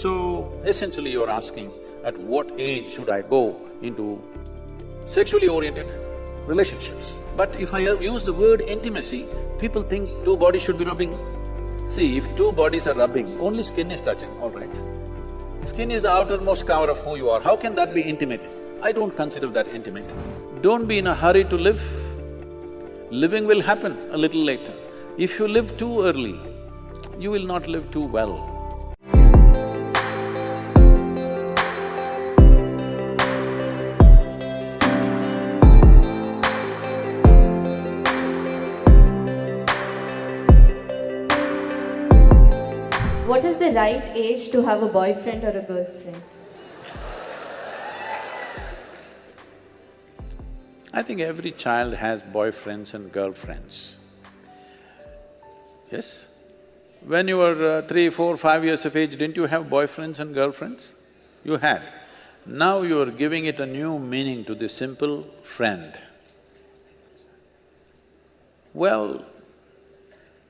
So, essentially you're asking, at what age should I go into sexually oriented relationships? But if I use the word intimacy, people think two bodies should be rubbing. See, if two bodies are rubbing, only skin is touching, all right. Skin is the outermost cover of who you are, how can that be intimate? I don't consider that intimate. Don't be in a hurry to live. Living will happen a little later. If you live too early, you will not live too well. What is the right age to have a boyfriend or a girlfriend? I think every child has boyfriends and girlfriends. Yes? When you were 3, 4, 5 years of age, didn't you have boyfriends and girlfriends? You had. Now you are giving it a new meaning to the simple friend. Well,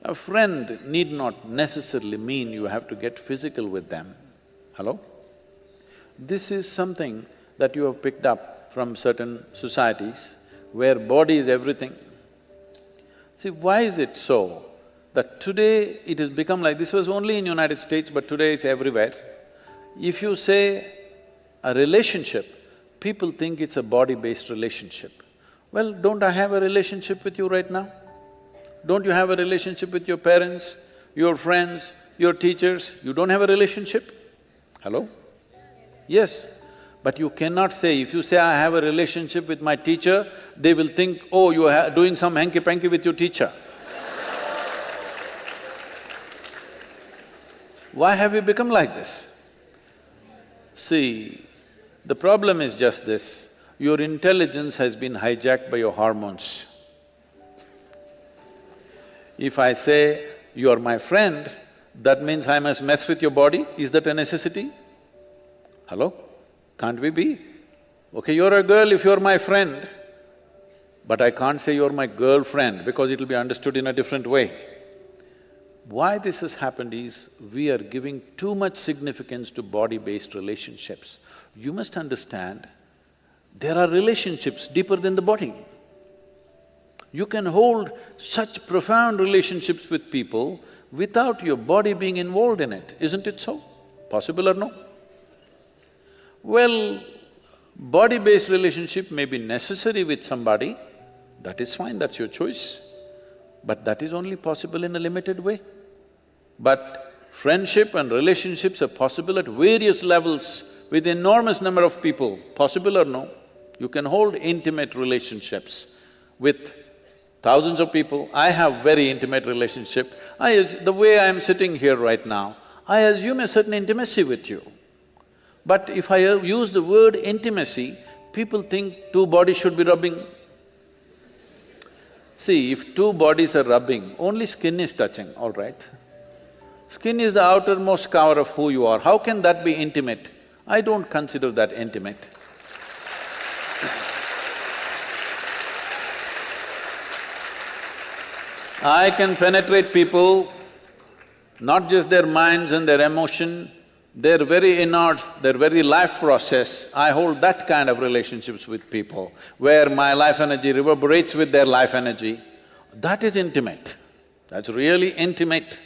a friend need not necessarily mean you have to get physical with them. Hello? This is something that you have picked up from certain societies where body is everything. See, why is it so that today it has become like… this was only in United States, but today it's everywhere. If you say a relationship, people think it's a body-based relationship. Well, don't I have a relationship with you right now? Don't you have a relationship with your parents, your friends, your teachers? You don't have a relationship? Hello? Yes. But you cannot say, if you say, I have a relationship with my teacher, they will think, oh, you are doing some hanky-panky with your teacher. Why have you become like this? See, the problem is just this, your intelligence has been hijacked by your hormones. If I say, you're my friend, that means I must mess with your body, is that a necessity? Hello? Can't we be? Okay, you're a girl if you're my friend, but I can't say you're my girlfriend because it'll be understood in a different way. Why this has happened is, we are giving too much significance to body-based relationships. You must understand, there are relationships deeper than the body. You can hold such profound relationships with people without your body being involved in it, isn't it so? Possible or no? Well, body-based relationship may be necessary with somebody, that is fine, that's your choice. But that is only possible in a limited way. But friendship and relationships are possible at various levels with enormous number of people, possible or no? You can hold intimate relationships with thousands of people. I have very intimate relationship. The way I am sitting here right now, I assume a certain intimacy with you. But if I use the word intimacy, people think two bodies should be rubbing. See, if two bodies are rubbing, only skin is touching, all right. Skin is the outermost cover of who you are, how can that be intimate? I don't consider that intimate. I can penetrate people, not just their minds and their emotion, their very innards, their very life process. I hold that kind of relationships with people, where my life energy reverberates with their life energy. That is intimate, that's really intimate.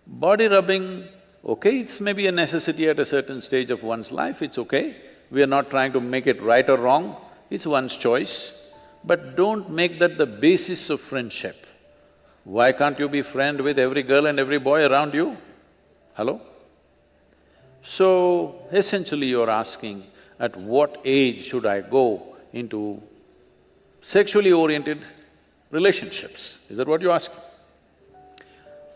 Body rubbing, okay, it's maybe a necessity at a certain stage of one's life, it's okay. We are not trying to make it right or wrong, it's one's choice. But don't make that the basis of friendship. Why can't you be friend with every girl and every boy around you? Hello? So, essentially you're asking, at what age should I go into sexually oriented relationships? Is that what you're asking?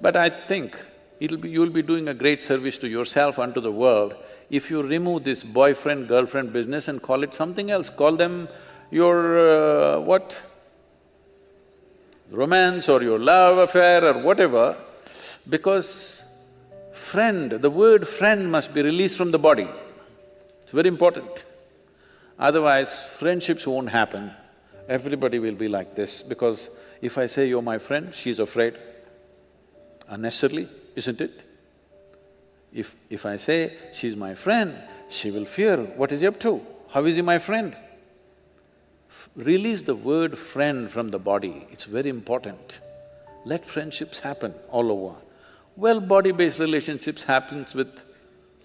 But I think you'll be doing a great service to yourself and to the world if you remove this boyfriend-girlfriend business and call it something else. Call them your what? Romance or your love affair or whatever, because friend, the word friend must be released from the body. It's very important. Otherwise, friendships won't happen. Everybody will be like this, because if I say, you're my friend, she's afraid. Unnecessarily, isn't it? If I say, she's my friend, she will fear, what is he up to? How is he my friend? Release the word friend from the body, it's very important. Let friendships happen all over. Well, body-based relationships happens with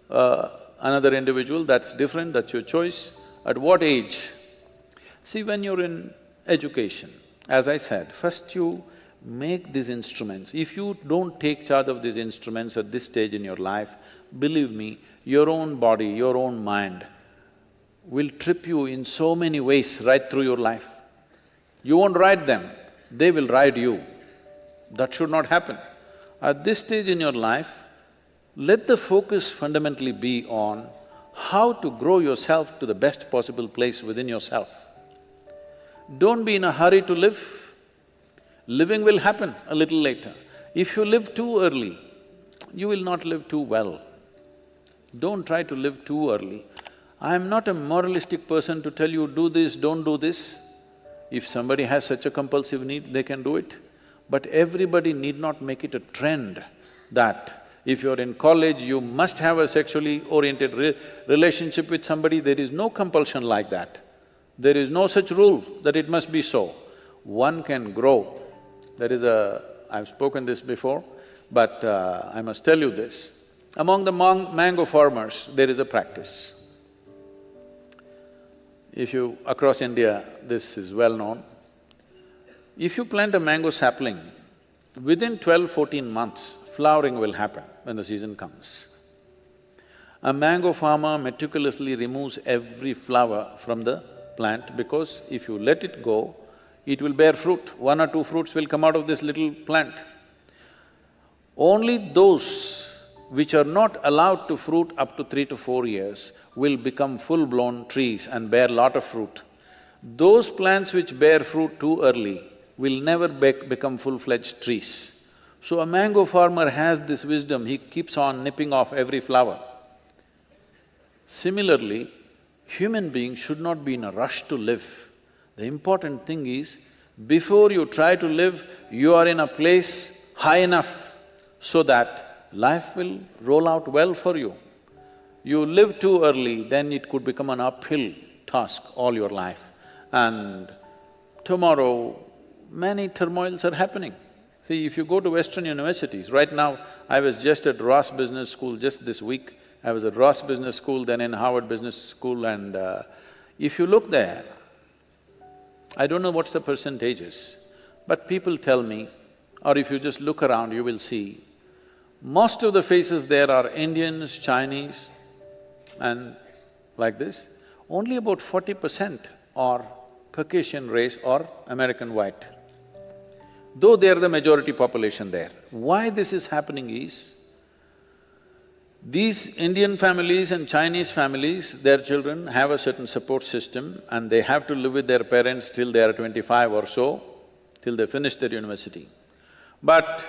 another individual, that's different, that's your choice. At what age? See, when you're in education, as I said, first you make these instruments. If you don't take charge of these instruments at this stage in your life, believe me, your own body, your own mind will trip you in so many ways right through your life. You won't ride them, they will ride you. That should not happen. At this stage in your life, let the focus fundamentally be on how to grow yourself to the best possible place within yourself. Don't be in a hurry to live. Living will happen a little later. If you live too early, you will not live too well. Don't try to live too early. I am not a moralistic person to tell you, do this, don't do this. If somebody has such a compulsive need, they can do it. But everybody need not make it a trend that if you're in college, you must have a sexually oriented relationship with somebody. There is no compulsion like that. There is no such rule that it must be so. One can grow. There is a… I've spoken this before, but I must tell you this. Among the mango farmers, there is a practice. If you… across India, this is well known. If you plant a mango sapling, within 12–14 months, flowering will happen when the season comes. A mango farmer meticulously removes every flower from the plant because if you let it go, it will bear fruit. 1 or 2 fruits will come out of this little plant. Only those which are not allowed to fruit up to 3 to 4 years will become full-blown trees and bear lot of fruit. Those plants which bear fruit too early will never become full-fledged trees. So a mango farmer has this wisdom, he keeps on nipping off every flower. Similarly, human beings should not be in a rush to live. The important thing is, before you try to live, you are in a place high enough so that life will roll out well for you. You live too early, then it could become an uphill task all your life. And tomorrow, many turmoils are happening. See, if you go to Western universities, right now, I was just at Ross Business School just this week. I was at Ross Business School, then in Harvard Business School, and if you look there, I don't know what's the percentages, but people tell me, or if you just look around, you will see, most of the faces there are Indians, Chinese, and like this. Only about 40% are Caucasian race or American white, though they are the majority population there. Why this is happening is, these Indian families and Chinese families, their children have a certain support system and they have to live with their parents till they are 25 or so, till they finish their university. But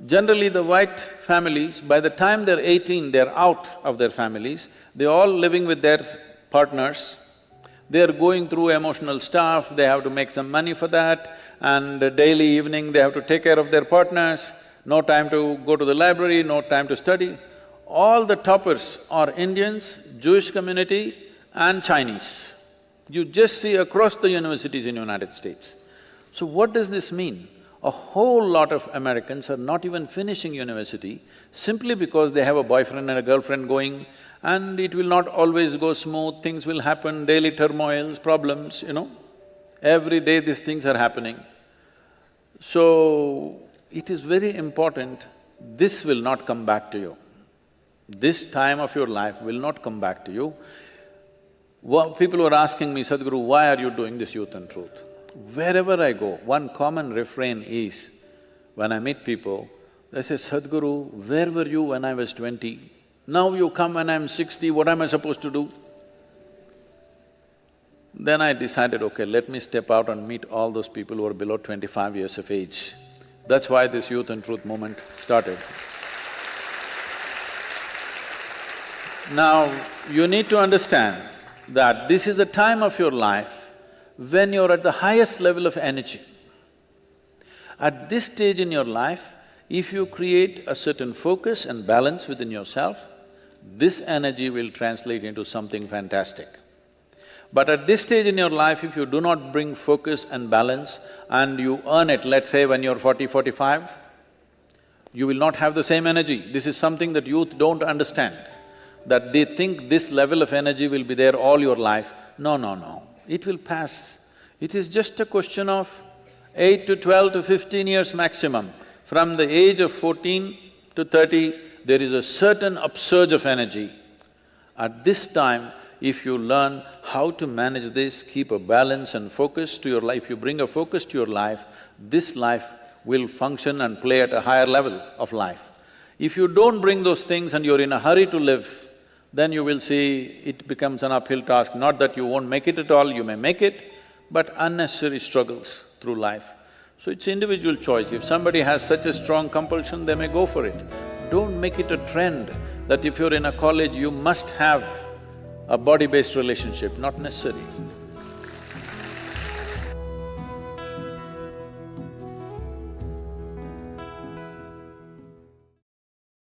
generally the white families, by the time they're 18, they're out of their families, they're all living with their partners, they're going through emotional stuff, they have to make some money for that, and daily evening they have to take care of their partners, no time to go to the library, no time to study. All the toppers are Indians, Jewish community and Chinese. You just see across the universities in United States. So what does this mean? A whole lot of Americans are not even finishing university simply because they have a boyfriend and a girlfriend going, and it will not always go smooth, things will happen, daily turmoils, problems, you know. Every day these things are happening. So, it is very important, this will not come back to you. This time of your life will not come back to you. People were asking me, Sadhguru, why are you doing this Youth and Truth? Wherever I go, one common refrain is, when I meet people, they say, Sadhguru, where were you when I was 20? Now you come when I'm 60, what am I supposed to do? Then I decided, okay, let me step out and meet all those people who are below 25 years of age. That's why this Youth and Truth movement started. Now, you need to understand that this is a time of your life when you're at the highest level of energy. At this stage in your life, If you create a certain focus and balance within yourself, this energy will translate into something fantastic. But at this stage in your life, if you do not bring focus and balance and you earn it, let's say when you're 40, 45, you will not have the same energy. This is something that youth don't understand, that they think this level of energy will be there all your life. No, no, no, it will pass. It is just a question of 8 to 12 to 15 years maximum. From the age of 14 to 30, there is a certain upsurge of energy. At this time, if you learn how to manage this, keep a balance and focus to your life, you bring a focus to your life, this life will function and play at a higher level of life. If you don't bring those things and you're in a hurry to live, then you will see it becomes an uphill task. Not that you won't make it at all, you may make it, but unnecessary struggles through life. So it's individual choice. If somebody has such a strong compulsion, they may go for it. Don't make it a trend that if you're in a college, you must have a body-based relationship, not necessary.